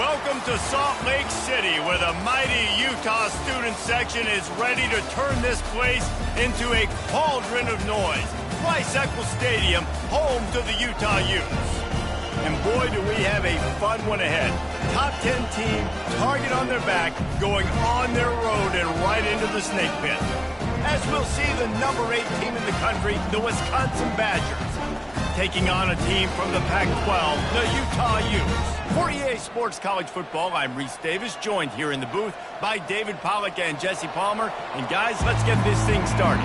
Welcome to Salt Lake City, where the mighty Utah student section is ready to turn this place into a cauldron of noise. Twice Eccles Stadium, home to the Utah Utes. And boy, do we have a fun one ahead. Top 10 team, target on their back, going on their road and right into the snake pit. As we'll see the number 8 team in the country, the Wisconsin Badgers, taking on a team from the Pac-12, the Utah Utes. For EA Sports College Football, I'm Reese Davis, joined here in the booth by David Pollack and Jesse Palmer. And guys, let's get this thing started.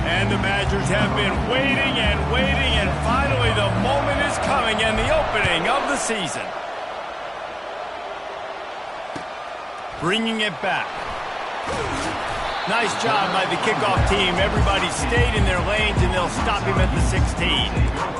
And the Badgers have been waiting and waiting, and finally the moment is coming and the opening of the season. Bringing it back. Nice job by the kickoff team. Everybody stayed in their lanes, and they'll stop him at the 16.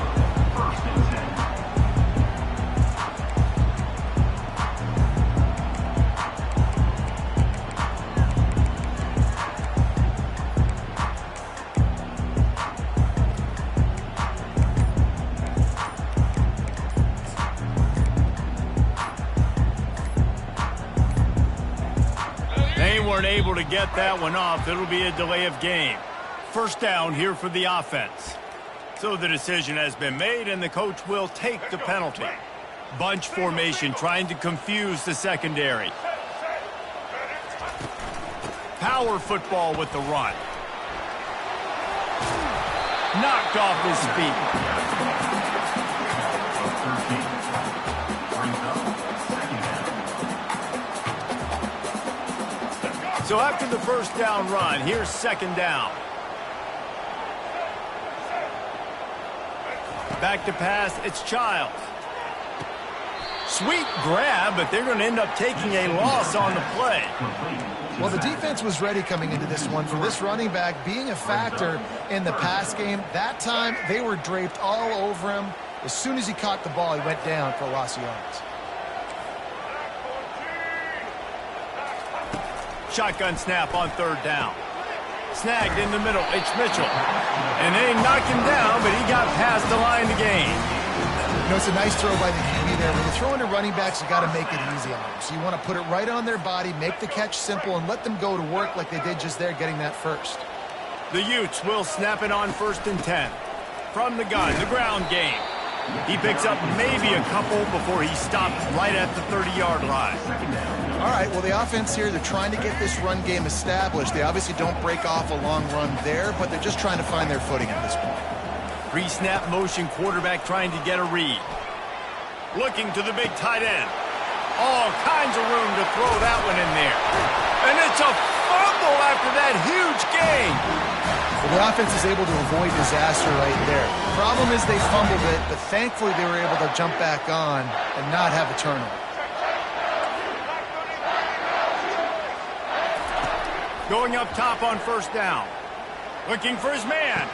Weren't able to get that one off. It'll be a delay of game. First down here for the offense. So the decision has been made, and the coach will take the penalty. Bunch formation, trying to confuse the secondary. Power football with the run. Knocked off his feet. So after the first down run, here's second down. Back to pass, it's Childs. Sweet grab, but they're going to end up taking a loss on the play. Well, the defense was ready coming into this one for this running back being a factor in the pass game. That time, they were draped all over him. As soon as he caught the ball, he went down for a loss of yards. Shotgun snap on third down. Snagged in the middle, it's Mitchell. And they knocked him down, but he got past the line to gain. You know, it's a nice throw by the QB there. When you're throwing to running backs, you got to make it easy on them. So you want to put it right on their body, make the catch simple, and let them go to work like they did just there, getting that first. The Utes will snap it on 1st and 10. From the gun, the ground game. He picks up maybe a couple before he stopped right at the 30-yard line. All right, well, the offense here, they're trying to get this run game established. They obviously don't break off a long run there, but they're just trying to find their footing at this point. Pre-snap motion, quarterback trying to get a read. Looking to the big tight end. All kinds of room to throw that one in there. And it's a fumble after that huge gain. Well, the offense is able to avoid disaster right there. The problem is they fumbled it, but thankfully they were able to jump back on and not have a turnover. Going up top on first down. Looking for his man.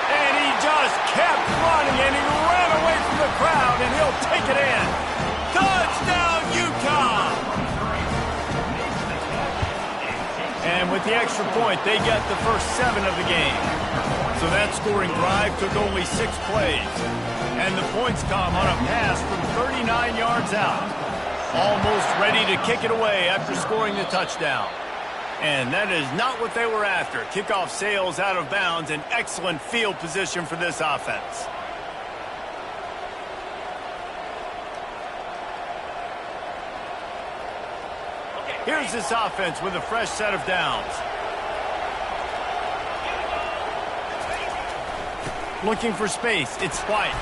And he just kept running, and he ran away from the crowd, and he'll take it in. Touchdown, Utah! And with the extra point, they get the first 7 of the game. So that scoring drive took only 6 plays. And the points come on a pass from 39 yards out. Almost ready to kick it away after scoring the touchdown. And that is not what they were after. Kickoff sails out of bounds, an excellent field position for this offense. Here's this offense with a fresh set of downs. Looking for space, it's White.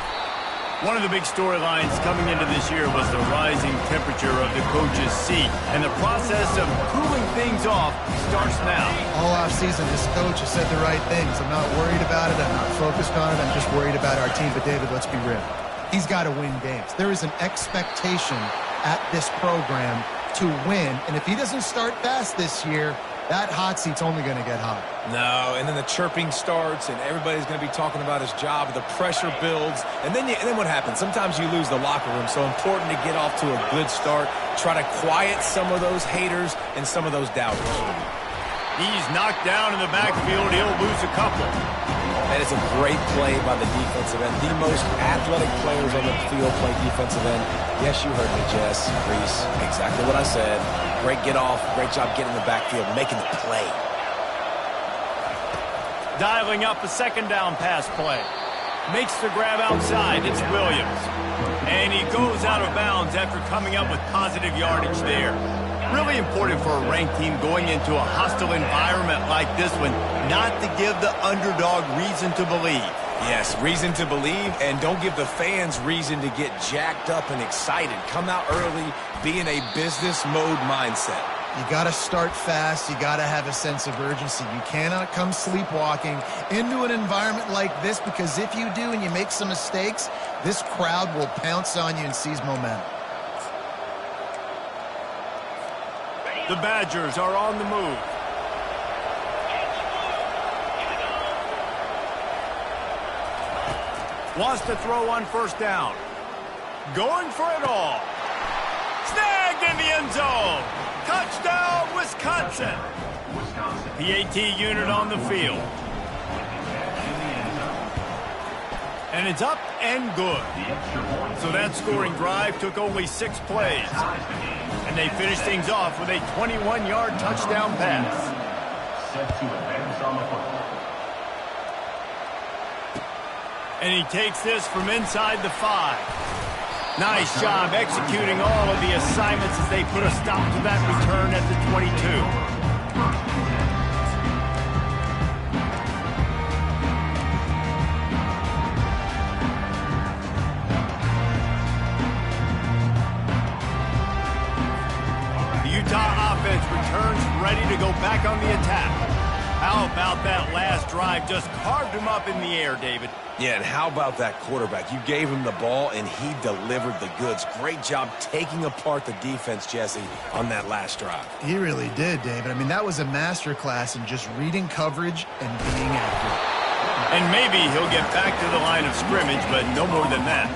One of the big storylines coming into this year was the rising temperature of the coach's seat, and the process of cooling things off starts now. All offseason, this coach has said the right things. I'm not worried about it. I'm not focused on it. I'm just worried about our team. But, David, let's be real. He's got to win games. There is an expectation at this program to win, and if he doesn't start fast this year, that hot seat's only going to get hot. No, and then the chirping starts, and everybody's going to be talking about his job. The pressure builds, and then what happens? Sometimes you lose the locker room. So important to get off to a good start. Try to quiet some of those haters and some of those doubters. He's knocked down in the backfield. He'll lose a couple. And it's a great play by the defensive end. The most athletic players on the field play defensive end. Yes, you heard me, Jess, Reese. Exactly what I said. Great get off. Great job getting in the backfield, making the play. Dialing up a second down pass play. Makes the grab outside. It's Williams. And he goes out of bounds after coming up with positive yardage there. Really important for a ranked team going into a hostile environment like this one, not to give the underdog reason to believe. Yes, reason to believe, and don't give the fans reason to get jacked up and excited. Come out early, be in a business mode mindset. You got to start fast. You got to have a sense of urgency. You cannot come sleepwalking into an environment like this, because if you do and you make some mistakes, this crowd will pounce on you and seize momentum. The Badgers are on the move. Wants to throw on first down. Going for it all. Snagged in the end zone. Touchdown, Wisconsin. PAT unit on the field. And it's up and good. So that scoring drive took only 6 plays. And they finished things off with a 21-yard touchdown pass. Set to advance on the football. And he takes this from inside the 5. Nice job executing all of the assignments as they put a stop to that return at the 22. Utah offense returns ready to go back on the attack. How about that last drive? Just carved him up in the air, David. Yeah, and how about that quarterback? You gave him the ball, and he delivered the goods. Great job taking apart the defense, Jesse, on that last drive. He really did, David. I mean, that was a masterclass in just reading coverage and being accurate. And maybe he'll get back to the line of scrimmage, but no more than that.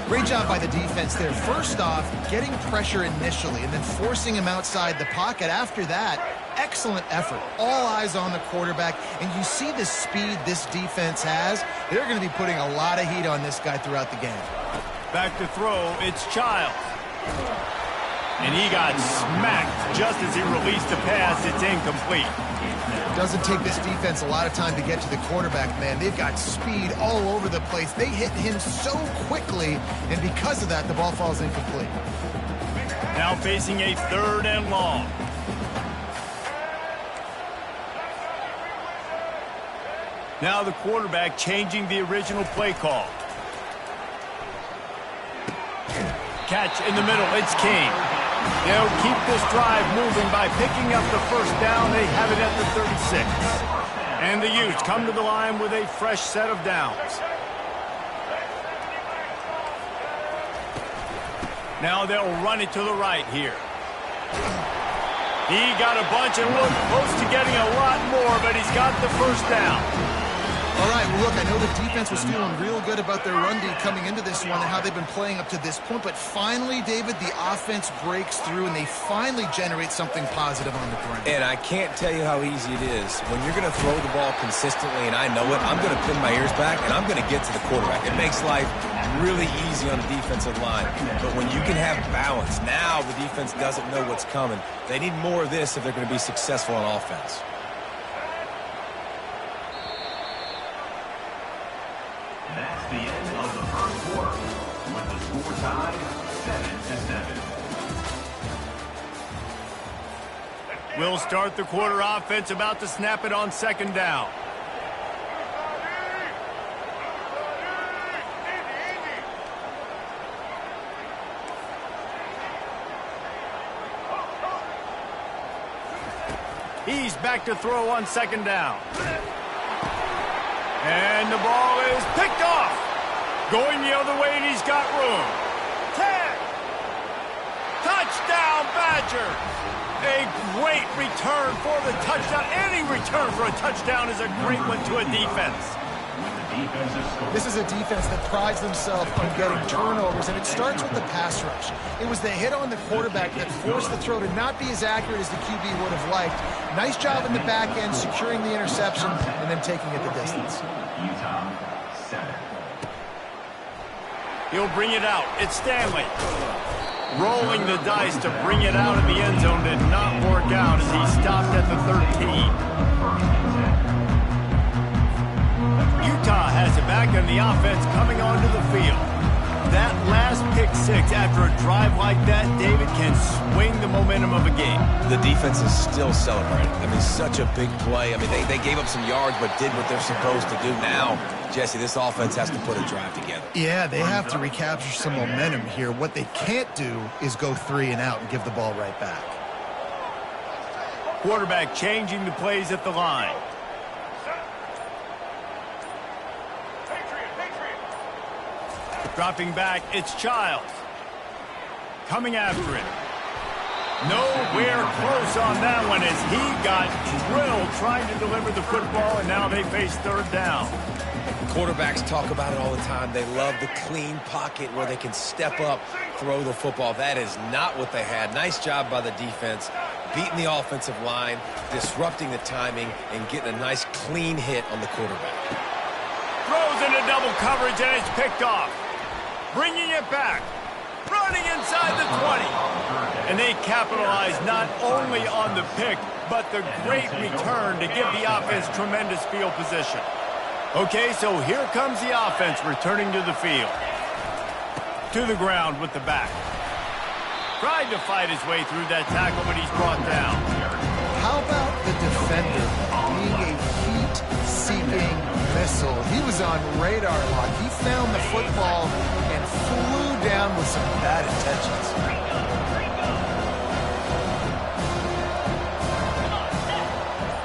Great job by the defense there. First off, getting pressure initially and then forcing him outside the pocket. After that, excellent effort. All eyes on the quarterback. And you see the speed this defense has. They're going to be putting a lot of heat on this guy throughout the game. Back to throw, it's Childs. And he got smacked just as he released the pass. It's incomplete. Doesn't take this defense a lot of time to get to the quarterback, man. They've got speed all over the place. They hit him so quickly, and because of that, the ball falls incomplete. Now facing a 3rd and long. Now the quarterback changing the original play call. Catch in the middle, it's King. They'll keep this drive moving by picking up the first down. They have it at the 36. And the Utes come to the line with a fresh set of downs. Now they'll run it to the right here. He got a bunch and looked close to getting a lot more, but he's got the first down. All right, well, look, I know the defense was feeling real good about their run D coming into this one and how they've been playing up to this point, but finally, David, the offense breaks through and they finally generate something positive on the ground. And I can't tell you how easy it is. When you're going to throw the ball consistently, and I know it, I'm going to pin my ears back and I'm going to get to the quarterback. It makes life really easy on the defensive line. But when you can have balance, now the defense doesn't know what's coming. They need more of this if they're going to be successful on offense. That's the end of the first quarter, with the score tied 7-7. We'll start the quarter offense, about to snap it on 2nd down. He's back to throw on 2nd down. And the ball is picked off. Going the other way, and he's got room. 10. Touchdown, Badgers. A great return for the touchdown. Any return for a touchdown is a great one to a defense. This is a defense that prides themselves on getting turnovers, and it starts with the pass rush. It was the hit on the quarterback that forced the throw to not be as accurate as the QB would have liked. Nice job in the back end, securing the interception, and then taking it the distance. Utah 7. He'll bring it out. It's Stanley. Rolling the dice to bring it out of the end zone did not work out as he stopped at the 13. Utah has it back in the offense coming onto the field. That last pick six after a drive like that, David, can swing the momentum of a game. The defense is still celebrating. I mean, such a big play. I mean, they gave up some yards but did what they're supposed to do. Now, Jesse, this offense has to put a drive together. Yeah, they have to recapture some momentum here. What they can't do is go 3 and out and give the ball right back. Quarterback changing the plays at the line. Dropping back, it's Childs. Coming after it. Nowhere close on that one as he got drilled trying to deliver the football, and now they face third down. Quarterbacks talk about it all the time. They love the clean pocket where they can step up, throw the football. That is not what they had. Nice job by the defense, beating the offensive line, disrupting the timing, and getting a nice clean hit on the quarterback. Throws into double coverage, and it's picked off. Bringing it back, running inside the 20. And they capitalize not only on the pick, but the great return to give the offense tremendous field position. Okay, so here comes the offense returning to the field. To the ground with the back. Tried to fight his way through that tackle, but he's brought down. How about the defender being a heat-seeking missile? He was on radar lock. He found the football and flew down with some bad intentions.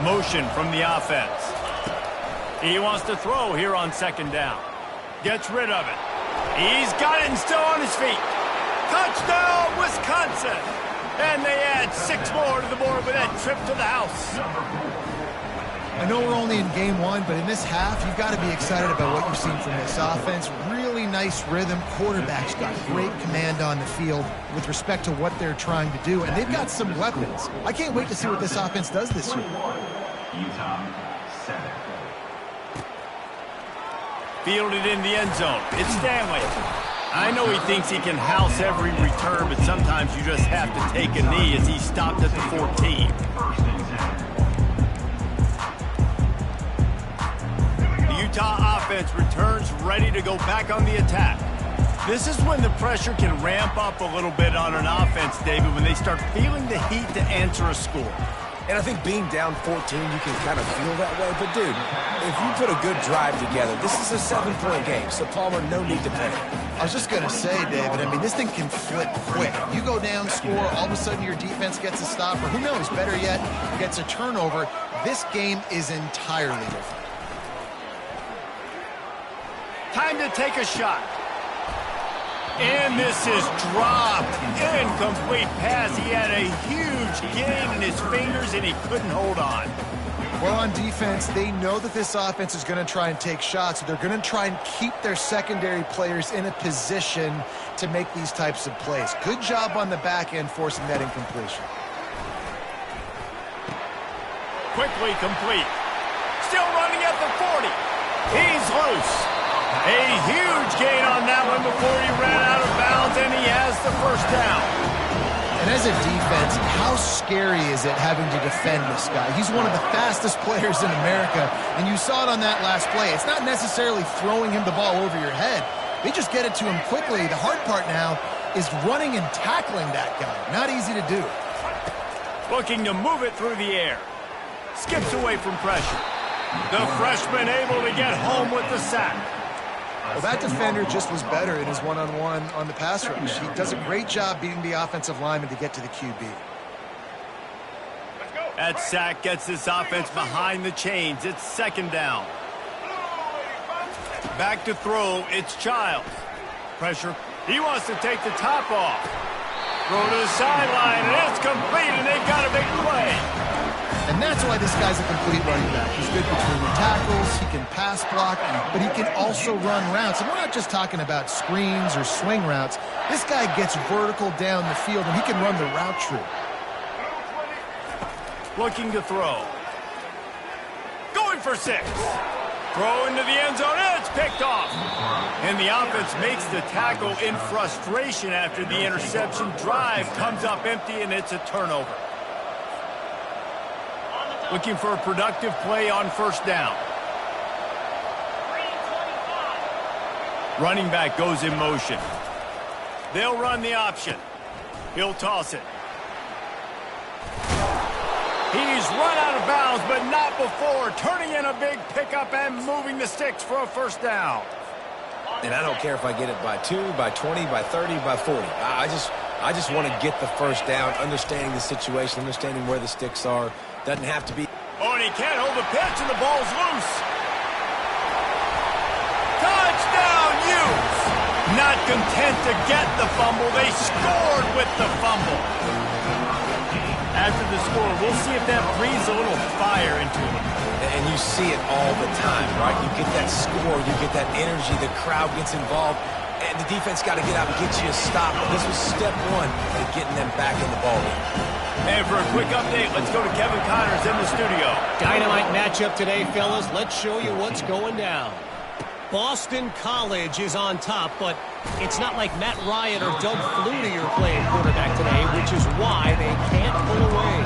Motion from the offense. He wants to throw here on second down. Gets rid of it. He's got it and still on his feet. Touchdown, Wisconsin! And they add 6 more to the board with that trip to the house. I know we're only in game 1, but in this half, you've got to be excited about what you've seen from this offense. Really nice rhythm. Quarterback's got great command on the field with respect to what they're trying to do, and they've got some weapons. I can't wait to see what this offense does this year. Utah 7. Fielded in the end zone. It's Stanley. I know he thinks he can house every return, but sometimes you just have to take a knee as he stopped at the 14. The Utah offense returns ready to go back on the attack. This is when the pressure can ramp up a little bit on an offense, David, when they start feeling the heat to answer a score. And I think being down 14, you can kind of feel that way. But, dude, if you put a good drive together, this is a 7-point game. So, Palmer, no need to panic. I was just going to say, David, I mean, this thing can flip quick. You go down, score, all of a sudden your defense gets a stop, or who knows, better yet, gets a turnover. This game is entirely different. Time to take a shot. And this is dropped. Incomplete pass. He had a huge gain in his fingers, and he couldn't hold on. Well, on defense, they know that this offense is going to try and take shots. They're going to try and keep their secondary players in a position to make these types of plays. Good job on the back end forcing that incompletion. Quickly complete. Still running at the 40. He's loose. A huge gain on that one before he ran out of bounds, and he has the first down. And as a defense, how scary is it having to defend this guy? He's one of the fastest players in America, and you saw it on that last play. It's not necessarily throwing him the ball over your head. They just get it to him quickly. The hard part now is running and tackling that guy. Not easy to do. Looking to move it through the air. Skips away from pressure. The freshman able to get home with the sack. Well, that defender just was better in his one-on-one on the pass rush. He does a great job beating the offensive lineman to get to the QB. That sack gets this offense behind the chains. It's second down. Back to throw. It's Childs. Pressure. He wants to take the top off. Throw to the sideline, and it's complete, and they've got a big play. And that's why this guy's a complete running back. He's good between the tackles, he can pass block, but he can also run routes. And we're not just talking about screens or swing routes. This guy gets vertical down the field, and he can run the route tree. Looking to throw. Going for 6. Throw into the end zone, and it's picked off. And the offense makes the tackle in frustration after the interception. Drive comes up empty, and it's a turnover. Looking for a productive play on first down. Running back goes in motion. They'll run the option. He'll toss it. He's run out of bounds, but not before. Turning in a big pickup and moving the sticks for a first down. And I don't care if I get it by 2, by 20, by 30, by 40. I just want to get the first down, understanding the situation, understanding where the sticks are. Doesn't have to be. Oh, and he can't hold the pitch, and the ball's loose. Touchdown, Utes! Not content to get the fumble, they scored with the fumble. After the score, we'll see if that breathes a little fire into him. And you see it all the time, right? You get that score, you get that energy, the crowd gets involved, and the defense got to get out and get you a stop. This was step 1 to getting them back in the ballgame. And for a quick update, let's go to Kevin Connors in the studio. Dynamite matchup today, fellas. Let's show you what's going down. Boston College is on top, but it's not like Matt Ryan or Doug Flutie are playing quarterback today, which is why they can't pull away.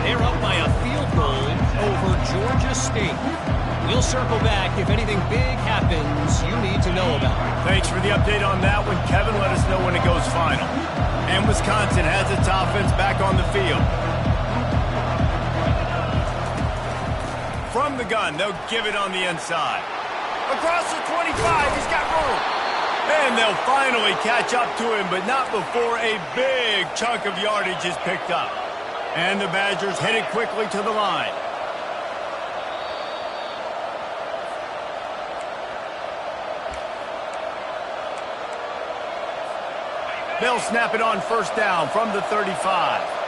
They're up by a field goal over Georgia State. We'll circle back if anything big happens you need to know about. Thanks for the update on that one, Kevin. Let us know when it goes final. And Wisconsin has its offense back on the field. From the gun, they'll give it on the inside. Across the 25, he's got room. And they'll finally catch up to him, but not before a big chunk of yardage is picked up. And the Badgers headed quickly to the line. They'll snap it on first down from the 35.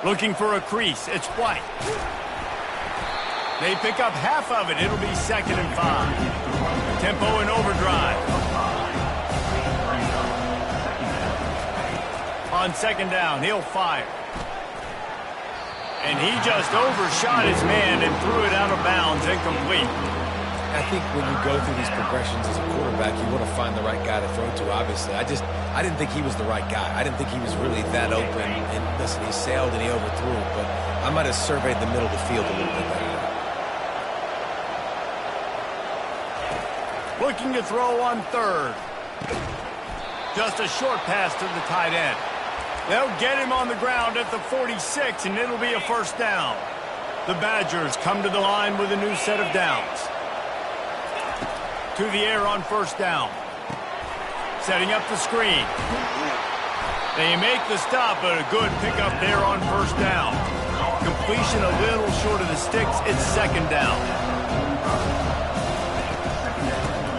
Looking for a crease. It's White. They pick up half of it. It'll be 2nd and 5. Tempo and overdrive. On 2nd down, he'll fire. And he just overshot his man and threw it out of bounds, incomplete. I think when you go through these progressions as a quarterback, you want to find the right guy to throw to, obviously. I didn't think he was the right guy. I didn't think he was really that open. And listen, he sailed and he overthrew it, but I might have surveyed the middle of the field a little bit better. Looking to throw on 3rd. Just a short pass to the tight end. They'll get him on the ground at the 46, and it'll be a first down. The Badgers come to the line with a new set of downs. To the air on first down. Setting up the screen. They make the stop, but a good pickup there on first down. Completion a little short of the sticks. It's 2nd down.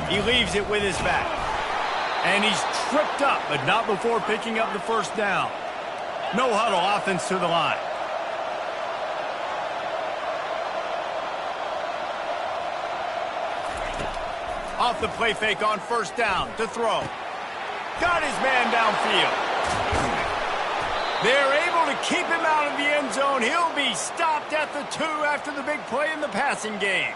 He leaves it with his back. And he's tripped up, but not before picking up the first down. No huddle offense to the line. Off the play fake on first down to throw. Got his man downfield. They're able to keep him out of the end zone. He'll be stopped at the 2 after the big play in the passing game.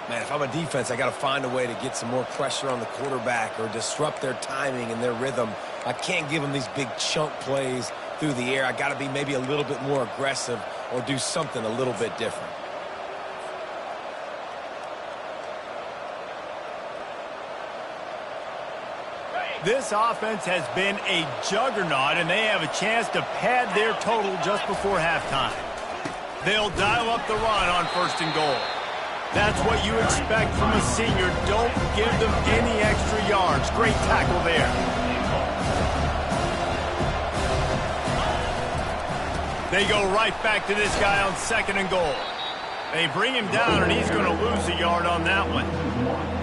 Man, if I'm a defense, I got to find a way to get some more pressure on the quarterback or disrupt their timing and their rhythm. I can't give them these big chunk plays through the air. I got to be maybe a little bit more aggressive or do something a little bit different. This offense has been a juggernaut, and they have a chance to pad their total just before halftime. They'll dial up the run on 1st and goal. That's what you expect from a senior. Don't give them any extra yards. Great tackle there. They go right back to this guy on 2nd and goal. They bring him down, and he's going to lose a yard on that one.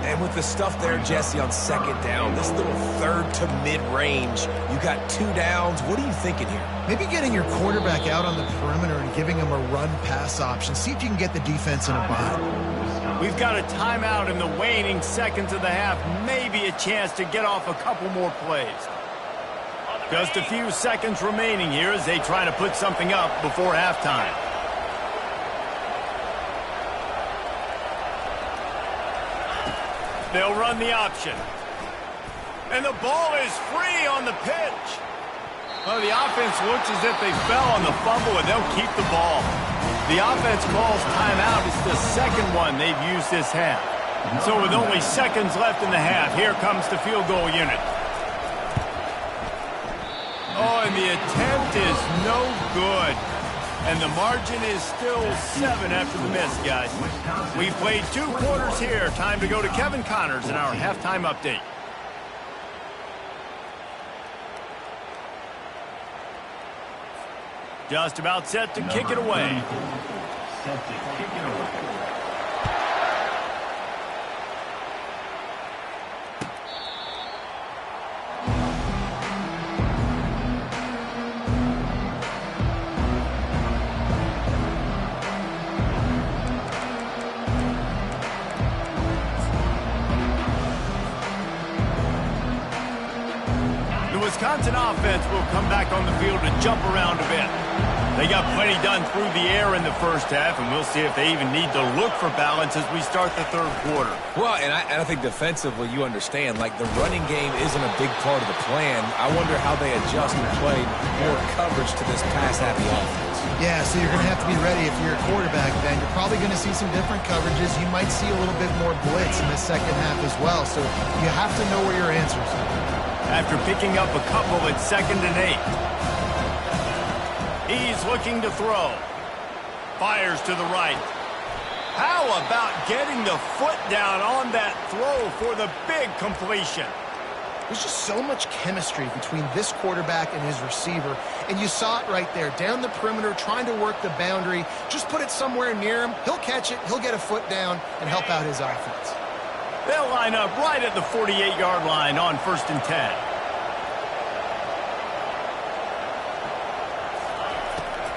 And with the stuff there, Jesse, on second down, this little third to mid-range, you got 2 downs. What are you thinking here? Maybe getting your quarterback out on the perimeter and giving him a run-pass option. See if you can get the defense in a bind. We've got a timeout in the waning seconds of the half. Maybe a chance to get off a couple more plays. Just a few seconds remaining here as they try to put something up before halftime. They'll run the option. And the ball is free on the pitch. Well, the offense looks as if they fell on the fumble, and they'll keep the ball. The offense calls timeout. It's the second one they've used this half. So with only seconds left in the half, here comes the field goal unit. Oh, and the attempt is no good. And the margin is still 7 after the miss, guys. We've played 2 quarters here. Time to go to Kevin Connors in our halftime update. Just about set to kick it away. Set to kick it away. The Wisconsin offense will come back on the field to jump around a bit. They got plenty done through the air in the first half, and we'll see if they even need to look for balance as we start the third quarter. Well, and I think defensively, you understand, like the running game isn't a big part of the plan. I wonder how they adjust and play more coverage to this pass-happy offense. Yeah, so you're going to have to be ready if you're a quarterback, Ben. You're probably going to see some different coverages. You might see a little bit more blitz in the second half as well, so you have to know where your answers are. After picking up a couple at 2nd and 8. He's looking to throw. Fires to the right. How about getting the foot down on that throw for the big completion? There's just so much chemistry between this quarterback and his receiver, and you saw it right there. Down the perimeter, trying to work the boundary. Just put it somewhere near him. He'll catch it. He'll get a foot down and help out his offense. They'll line up right at the 48-yard line on 1st and 10.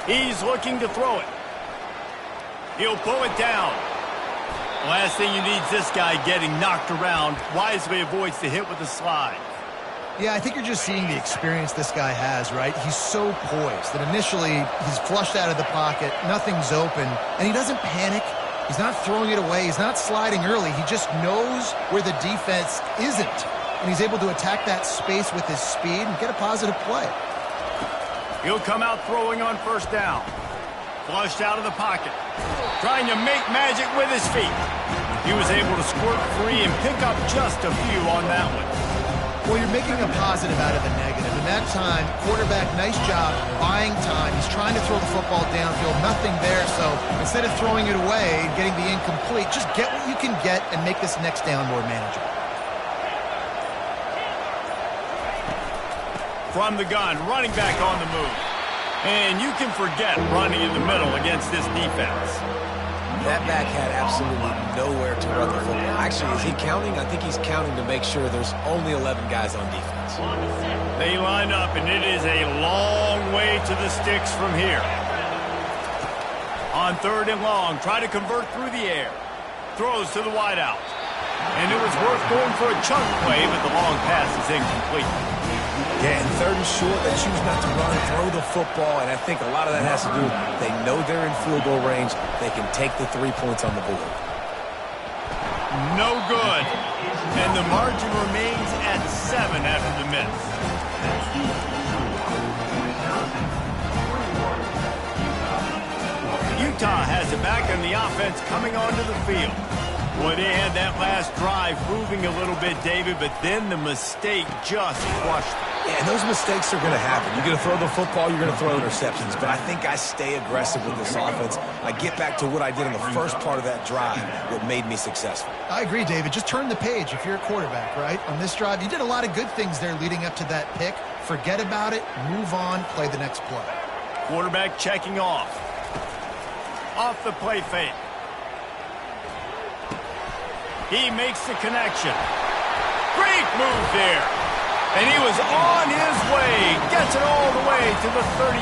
He's looking to throw it. He'll pull it down. Last thing you need is this guy getting knocked around. Wisely avoids the hit with the slide. Yeah, I think you're just seeing the experience this guy has, right? He's so poised that initially he's flushed out of the pocket, nothing's open, and he doesn't panic. He's not throwing it away. He's not sliding early. He just knows where the defense isn't, and he's able to attack that space with his speed and get a positive play. He'll come out throwing on 1st down. Flushed out of the pocket. Trying to make magic with his feet. He was able to squirt free and pick up just a few on that one. Well, you're making a positive out of a negative. And that time, quarterback, nice job, buying time. He's trying to throw the football downfield. Nothing there, so instead of throwing it away and getting the incomplete, just get what you can get and make this next down more manageable. From the gun, running back on the move. And you can forget running in the middle against this defense. That back had absolutely nowhere to run the football. Actually, is he counting? I think he's counting to make sure there's only 11 guys on defense. They line up, and it is a long way to the sticks from here. On 3rd and long, try to convert through the air. Throws to the wideout. And it was worth going for a chunk play, but the long pass is incomplete. Yeah, and 3rd and short, they choose not to run, throw the football, and I think a lot of that has to do with they know they're in field goal range. They can take the 3 points on the board. No good. And the margin remains at 7 after the miss. Utah has it back, and the offense coming onto the field. Boy, they had that last drive moving a little bit, David, but then the mistake just crushed them. Yeah, and those mistakes are going to happen. You're going to throw the football, you're going to throw interceptions. But I think I stay aggressive with this offense. I get back to what I did in the first part of that drive, what made me successful. I agree, David. Just turn the page if you're a quarterback, right? On this drive, you did a lot of good things there leading up to that pick. Forget about it, move on, play the next play. Quarterback checking off. Off the play fake. He makes the connection. Great move there. And he was on his way. Gets it all the way to the 38.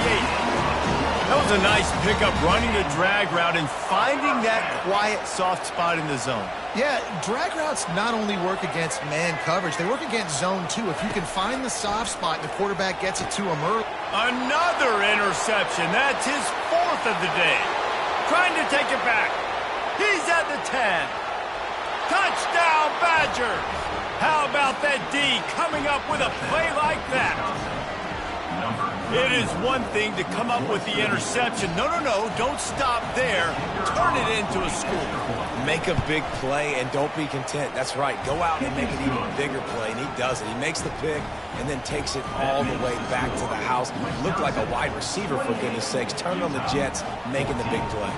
That was a nice pickup, running the drag route and finding that quiet, soft spot in the zone. Yeah, drag routes not only work against man coverage, they work against zone too. If you can find the soft spot, the quarterback gets it to him early. Another interception. That's his 4th of the day. Trying to take it back. He's at the 10. Touchdown, Badgers. How about that D coming up with a play like that? It is one thing to come up with the interception. No, don't stop there. Turn it into a score. Make a big play and don't be content. That's right. Go out and make an even bigger play, and he does it. He makes the pick and then takes it all the way back to the house. Looked like a wide receiver, for goodness sakes. Turned on the Jets, making the big play.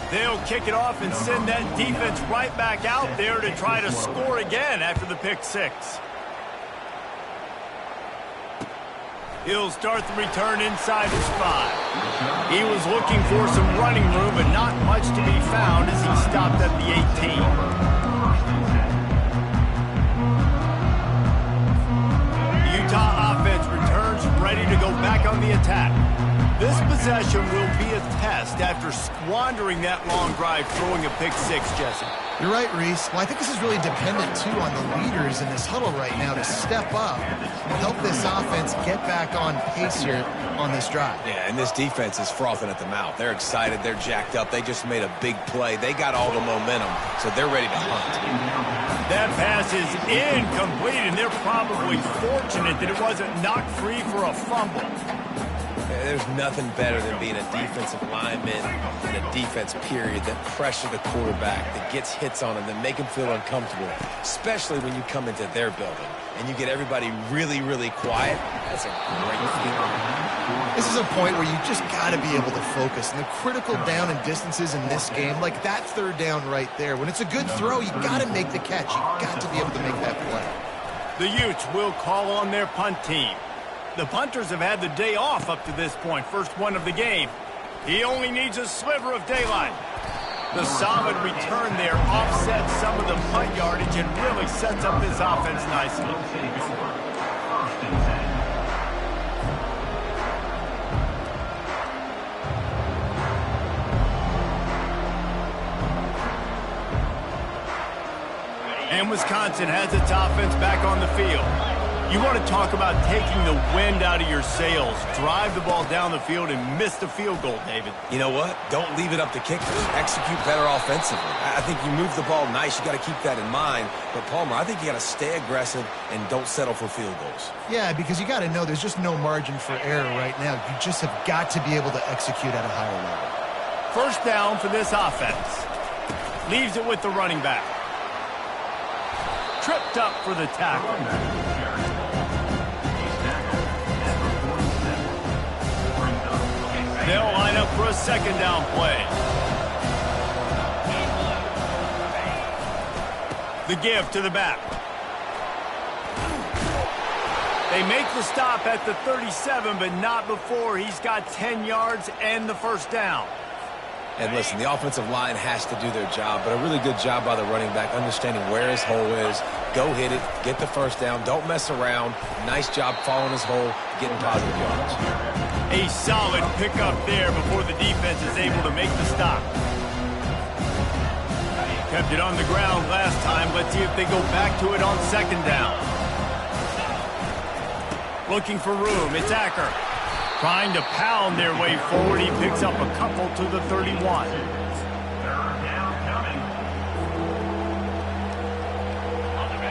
They'll kick it off and send that defense right back out there to try to score again after the pick 6. He'll start the return inside his 5. He was looking for some running room, but not much to be found as he stopped at the 18. The Utah offense returns ready to go back on the attack. This possession will be a test after squandering that long drive throwing a pick 6, Jesse. You're right, Reese. Well, I think this is really dependent, too, on the leaders in this huddle right now to step up and help this offense get back on pace here on this drive. Yeah, and this defense is frothing at the mouth. They're excited. They're jacked up. They just made a big play. They got all the momentum, so they're ready to hunt. That pass is incomplete, and they're probably fortunate that it wasn't knocked free for a fumble. There's nothing better than being a defensive lineman and a defense period that pressure the quarterback, that gets hits on him, that make him feel uncomfortable, especially when you come into their building and you get everybody really, really quiet. That's a great feeling. This is a point where you just got to be able to focus. And the critical down and distances in this game, like that 3rd down right there, when it's a good throw, you got to make the catch. You got to be able to make that play. The Utes will call on their punt team. The punters have had the day off up to this point, first one of the game. He only needs a sliver of daylight. The solid return there offsets some of the punt yardage and really sets up this offense nicely. And Wisconsin has its offense back on the field. You want to talk about taking the wind out of your sails. Drive the ball down the field and miss the field goal, David. You know what? Don't leave it up to kickers. Execute better offensively. I think you move the ball nice. You got to keep that in mind. But, Palmer, I think you got to stay aggressive and don't settle for field goals. Yeah, because you got to know there's just no margin for error right now. You just have got to be able to execute at a higher level. First down for this offense. Leaves it with the running back. Tripped up for the tackle. They'll line up for a 2nd down play. The give to the back. They make the stop at the 37, but not before he's got 10 yards and the first down. And listen, the offensive line has to do their job, but a really good job by the running back understanding where his hole is. Go hit it, get the first down, don't mess around. Nice job following his hole, getting positive yards. A solid pickup there before the defense is able to make the stop. Kept it on the ground last time. Let's see if they go back to it on 2nd down. Looking for room. It's Acker. Trying to pound their way forward. He picks up a couple to the 31.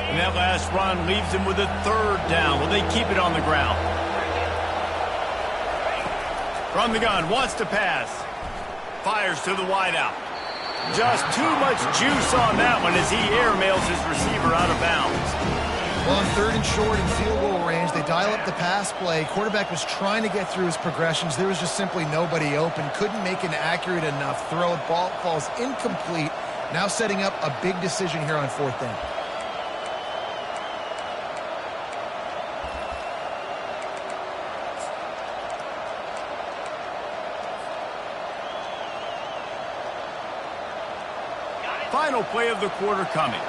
And that last run leaves him with a 3rd down. Will they keep it on the ground? From the gun, wants to pass. Fires to the wideout. Just too much juice on that one as he airmails his receiver out of bounds. Well, on 3rd and short in field goal range, they dial up the pass play. Quarterback was trying to get through his progressions. There was just simply nobody open. Couldn't make an accurate enough throw. Ball falls incomplete. Now setting up a big decision here on 4th down. final play of the quarter coming.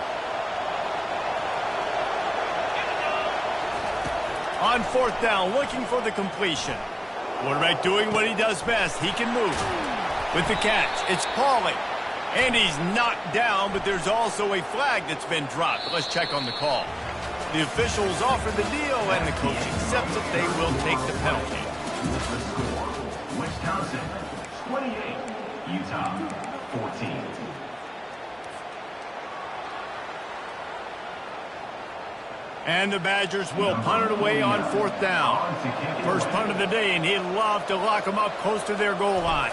On fourth down, looking for the completion. Quarterback doing what he does best. He can move. With the catch, it's Pauly. And he's knocked down, but there's also a flag that's been dropped. Let's check on the call. The officials offer the deal, and the coach accepts that they will take the penalty. The score, Wisconsin 28, Utah 14. And the Badgers will punt it away on fourth down. First punt of the day, and he'd love to lock them up close to their goal line.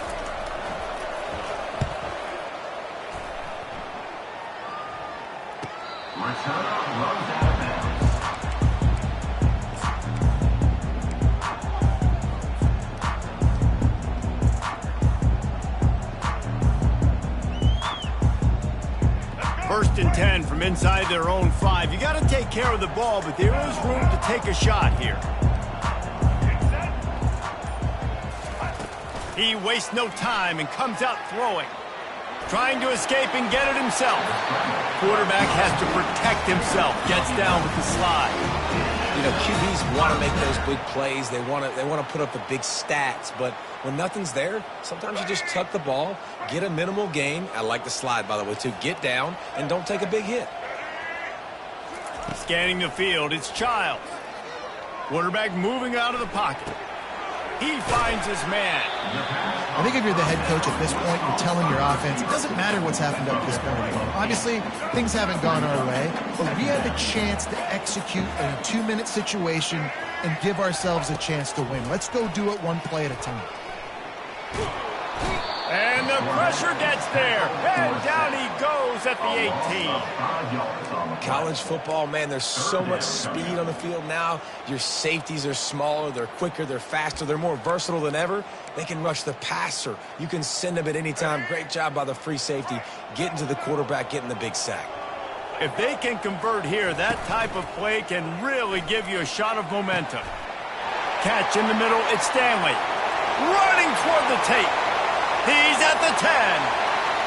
Return runs out of bounds. First and 10 from inside their own 5. You got to take care of the ball, but there is room to take a shot here. He wastes no time and comes out throwing. Trying to escape and get it himself. Quarterback has to protect himself. Gets down with the slide. You know, QBs want to make those big plays. They want to put up the big stats. But when nothing's there, sometimes you just tuck the ball, get a minimal gain. I like the slide, by the way, too. Get down and don't take a big hit. Scanning the field, it's Childs. Quarterback moving out of the pocket. He finds his man. I think if you're the head coach at this point, you're telling your offense, it doesn't matter what's happened up to this point. Obviously, things haven't gone our way, but we had the chance to execute a 2-minute situation and give ourselves a chance to win. Let's go do it one play at a time. And the pressure gets there. And down he goes at the 18. College football, man, there's so much speed on the field now. Your safeties are smaller, they're quicker, they're faster, they're more versatile than ever. They can rush the passer. You can send them at any time. Great job by the free safety, getting to the quarterback, getting the big sack. If they can convert here, that type of play can really give you a shot of momentum. Catch in the middle, it's Stanley. Running toward the tape. He's at the 10.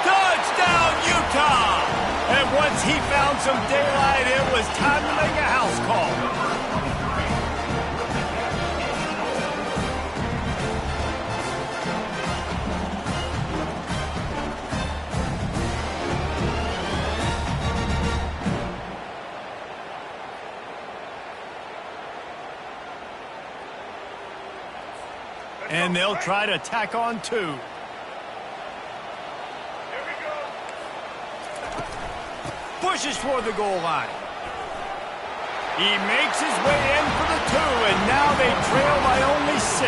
Touchdown, Utah! And once he found some daylight, it was time to make a house call. And they'll try to tack on 2. Pushes toward the goal line. He makes his way in for the 2, and now they trail by only 6.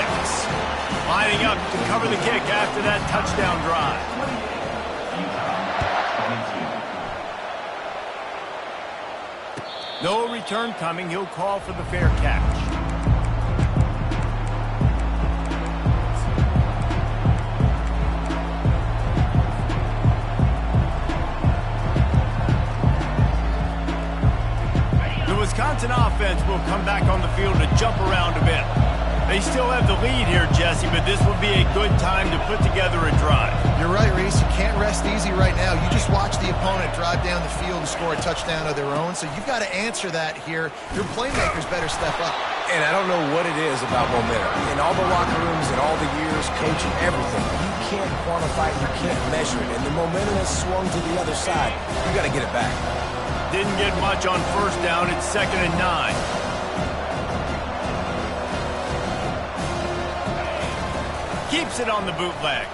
Lining up to cover the kick after that touchdown drive. No return coming. He'll call for the fair catch. Wisconsin offense will come back on the field to jump around a bit. They still have the lead here, Jesse, but this would be a good time to put together a drive. You're right, Reese. You can't rest easy right now. You just watch the opponent drive down the field and score a touchdown of their own, so you've got to answer that here. Your playmakers better step up. And I don't know what it is about momentum. In all the locker rooms and all the years, coaching, everything, you can't quantify it, you can't measure it. And the momentum has swung to the other side. You got to get it back. Didn't get much on first down. It's 2nd and 9. Keeps it on the bootleg.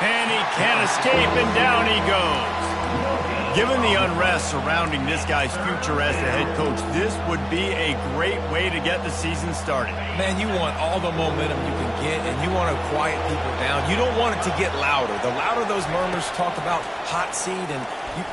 And he can't escape, and down he goes. Given the unrest surrounding this guy's future as the head coach, this would be a great way to get the season started. Man, you want all the momentum you can get, and you want to quiet people down. You don't want it to get louder. The louder those murmurs talk about hot seat, and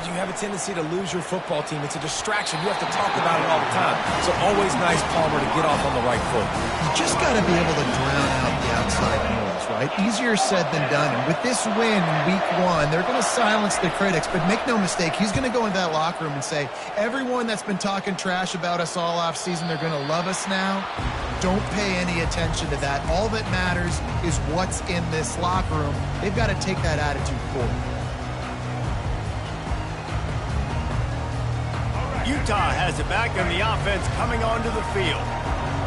you have a tendency to lose your football team. It's a distraction. You have to talk about it all the time. So always nice, Palmer, to get off on the right foot. You just got to be able to drown out the outside noise, right? Easier said than done. And with this win in week 1, they're going to silence the critics. But make no mistake, he's going to go into that locker room and say, everyone that's been talking trash about us all off season, they're going to love us now. Don't pay any attention to that. All that matters is what's in this locker room. They've got to take that attitude forward. Utah has it back and the offense coming onto the field.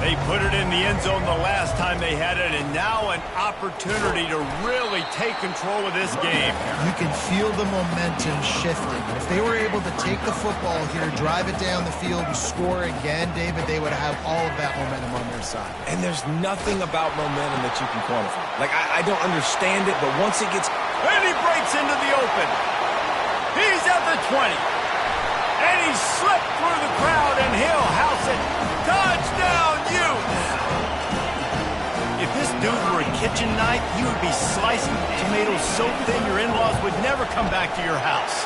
They put it in the end zone the last time they had it, and now an opportunity to really take control of this game. You can feel the momentum shifting. If they were able to take the football here, drive it down the field, and score again, David, they would have all of that momentum on their side. And there's nothing about momentum that you can quantify. Like, I don't understand it, but once it gets... And he breaks into the open. He's at the 20. And he slipped through the crowd, and he'll house it. Touchdown, Ute! If this dude were a kitchen knife, you would be slicing tomatoes so thin your in-laws would never come back to your house.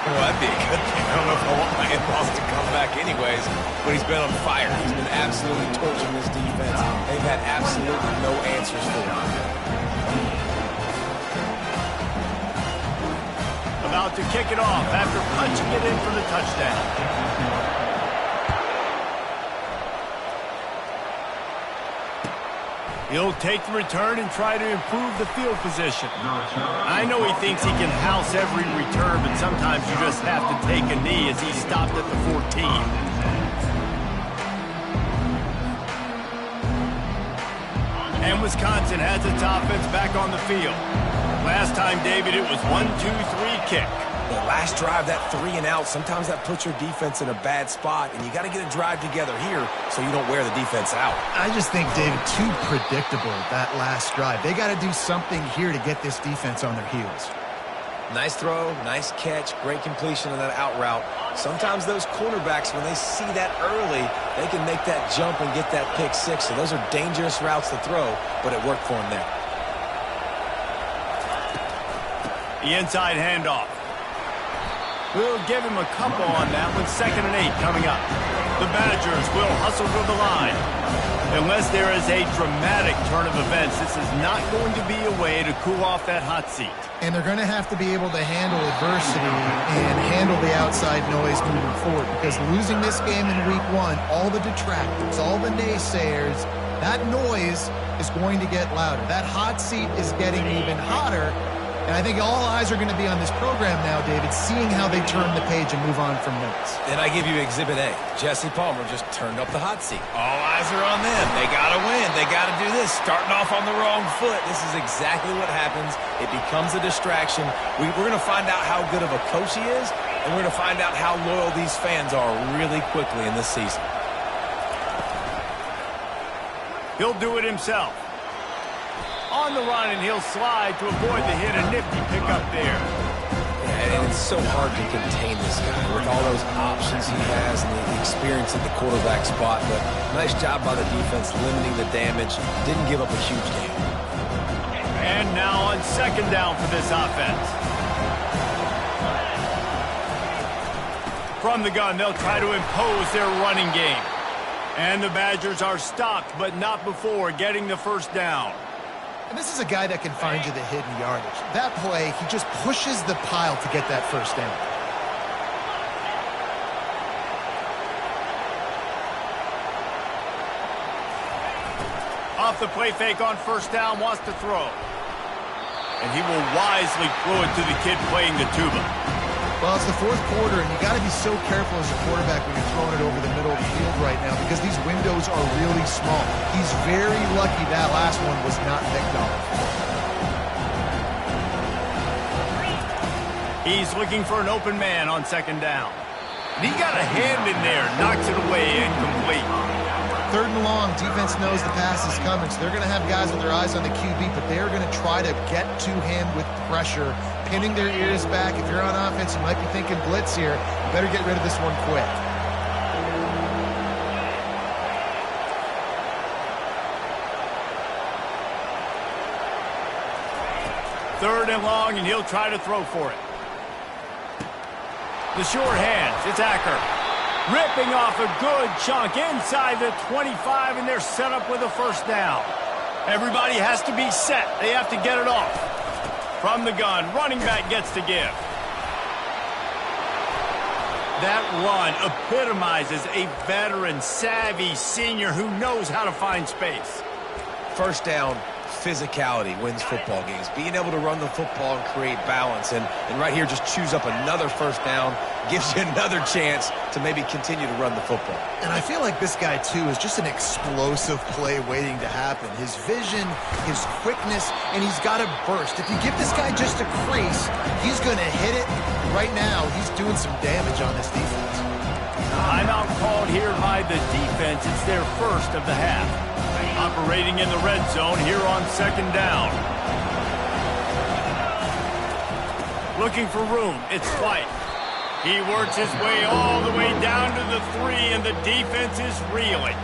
Well, that'd be a good thing. I don't know if I want my in-laws to come back anyways, but he's been on fire. He's been absolutely torching this defense. They've had absolutely no answers for him. About to kick it off after punching it in for the touchdown. He'll take the return and try to improve the field position. I know he thinks he can house every return, but sometimes you just have to take a knee as he stopped at the 14. And Wisconsin has its offense back on the field. Last time, David, it was 1-2-3 kick. The last drive, that 3 and out, sometimes that puts your defense in a bad spot, and you got to get a drive together here so you don't wear the defense out. I just think, David, too predictable, that last drive. They got to do something here to get this defense on their heels. Nice throw, nice catch, great completion of that out route. Sometimes those cornerbacks, when they see that early, they can make that jump and get that pick six. So those are dangerous routes to throw, but it worked for them there. The inside handoff. We'll give him a couple on that one. 2nd and 8 coming up. The Badgers will hustle to the line. Unless there is a dramatic turn of events, this is not going to be a way to cool off that hot seat. And they're going to have to be able to handle adversity and handle the outside noise moving forward, because losing this game in week 1, all the detractors, all the naysayers, that noise is going to get louder. That hot seat is getting even hotter. And I think all eyes are going to be on this program now, David, seeing how they turn the page and move on from minutes. And I give you Exhibit A. Jesse Palmer just turned up the hot seat. All eyes are on them. They got to win. They got to do this. Starting off on the wrong foot. This is exactly what happens. It becomes a distraction. We're going to find out how good of a coach he is, and we're going to find out how loyal these fans are really quickly in this season. He'll do it himself. On the run, and he'll slide to avoid the hit. A nifty pickup there. Yeah, and it's so hard to contain this guy with all those options he has and the experience at the quarterback spot. But nice job by the defense limiting the damage. Didn't give up a huge game. And now on 2nd down for this offense. From the gun, they'll try to impose their running game. And the Badgers are stopped, but not before getting the 1st down. And this is a guy that can find you the hidden yardage. That play, he just pushes the pile to get that 1st down. Off the play fake on 1st down, wants to throw. And he will wisely throw it to the kid playing the tuba. Well, it's the 4th quarter, and you got to be so careful as a quarterback when you're throwing it over the middle of the field right now, because these windows are really small. He's very lucky that last one was not picked off. He's looking for an open man on 2nd down. And he got a hand in there, knocks it away, incomplete. 3rd and long, defense knows the pass is coming, so they're going to have guys with their eyes on the QB, but they're going to try to get to him with pressure, pinning their ears back. If you're on offense, you might be thinking blitz here. You better get rid of this one quick. Third and long, and he'll try to throw for it. The short hands, it's Acker. Ripping off a good chunk inside the 25, and they're set up with a 1st down. Everybody has to be set. They have to get it off. From the gun, running back gets to give. That run epitomizes a veteran, savvy senior who knows how to find space. 1st down, physicality wins football games. Being able to run the football and create balance. And right here, just choose up another first down, gives you another chance to maybe continue to run the football. And I feel like this guy, too, is just an explosive play waiting to happen. His vision, his quickness, and he's got a burst. If you give this guy just a crease, he's going to hit it. Right now, he's doing some damage on this defense. Timeout called here by the defense. It's their first of the half. Operating in the red zone here on second down. Looking for room. It's White. He works his way all the way down to the 3, and the defense is reeling.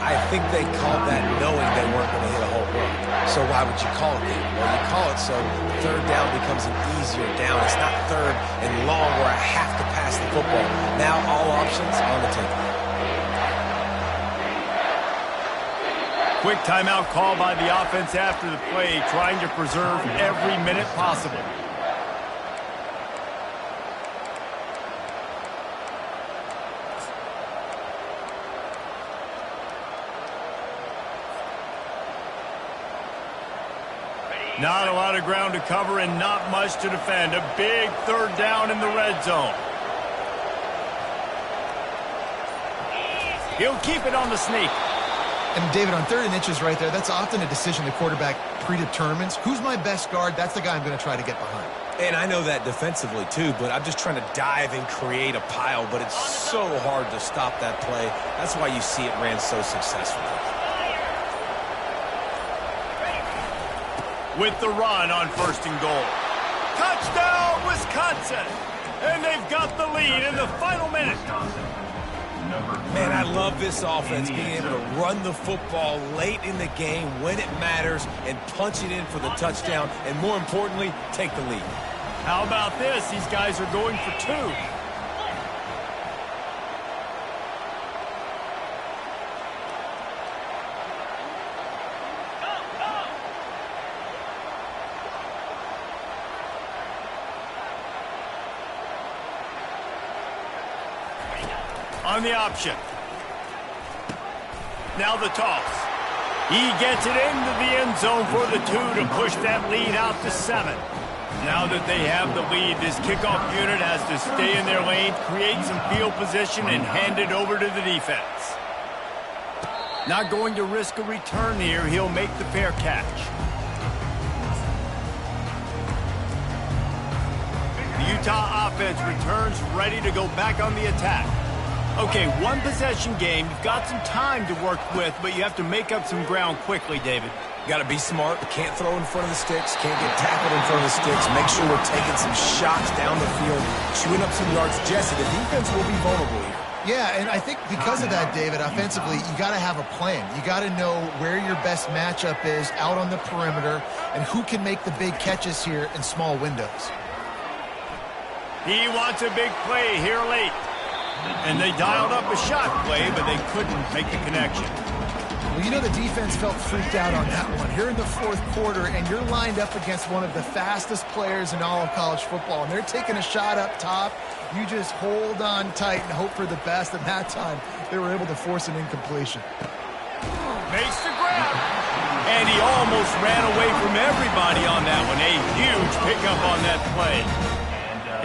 I think they called that knowing they weren't going to hit a home run. So why would you call it that? Well, you call it so third down becomes an easier down. It's not third and long where I have to pass the football. Now all options on the table. Quick timeout call by the offense after the play, trying to preserve every minute possible. Not a lot of ground to cover and not much to defend. A big third down in the red zone. He'll keep it on the sneak. And, David, on 3rd and inches right there, that's often a decision the quarterback predetermines. Who's my best guard? That's the guy I'm going to try to get behind. And I know that defensively, too, but I'm just trying to dive and create a pile, but it's so hard to stop that play. That's why you see it ran so successfully. With the run on 1st and goal. Touchdown, Wisconsin! And they've got the lead in the final minute. Man, I love this offense, being able to run the football late in the game when it matters and punch it in for the touchdown, and more importantly, take the lead. How about this? These guys are going for 2. On the option. Now the toss. He gets it into the end zone for the 2 to push that lead out to 7. Now that they have the lead, this kickoff unit has to stay in their lane, create some field position, and hand it over to the defense. Not going to risk a return here. He'll make the fair catch. The Utah offense returns ready to go back on the attack. Okay, 1 possession game. You've got some time to work with, but you have to make up some ground quickly, David. Got to be smart. Can't throw in front of the sticks. Can't get tackled in front of the sticks. Make sure we're taking some shots down the field, chewing up some yards. Jesse, the defense will be vulnerable here. Yeah, and I think because of that, David, offensively, you got to have a plan. You got to know where your best matchup is out on the perimeter and who can make the big catches here in small windows. He wants a big play here late. And they dialed up a shot play, but they couldn't make the connection. Well, you know the defense felt freaked out on that one. Here in the 4th quarter, and you're lined up against one of the fastest players in all of college football, and they're taking a shot up top. You just hold on tight and hope for the best. And that time, they were able to force an incompletion. Makes the grab. And he almost ran away from everybody on that one. A huge pickup on that play.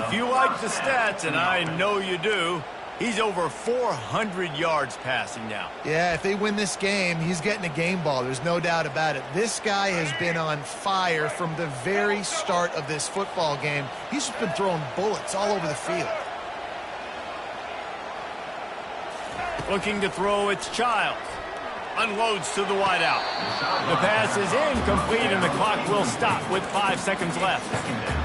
If you like the stats, and I know you do, he's over 400 yards passing now. Yeah, if they win this game, he's getting a game ball. There's no doubt about it. This guy has been on fire from the very start of this football game. He's just been throwing bullets all over the field. Looking to throw, it's Childs. Unloads to the wideout. The pass is incomplete, and the clock will stop with 5 seconds left.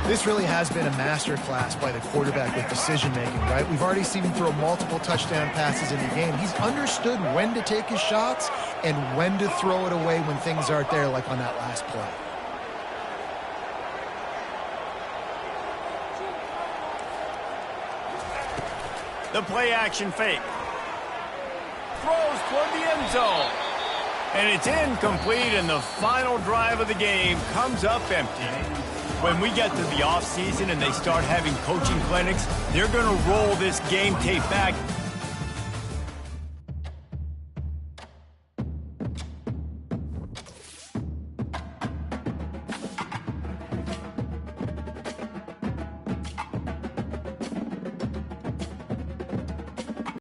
This really has been a masterclass by the quarterback with decision-making, right? We've already seen him throw multiple touchdown passes in the game. He's understood when to take his shots and when to throw it away when things aren't there, like on that last play. The play-action fake. Throws toward the end zone. And it's incomplete, and the final drive of the game comes up empty. When we get to the offseason and they start having coaching clinics, they're going to roll this game tape back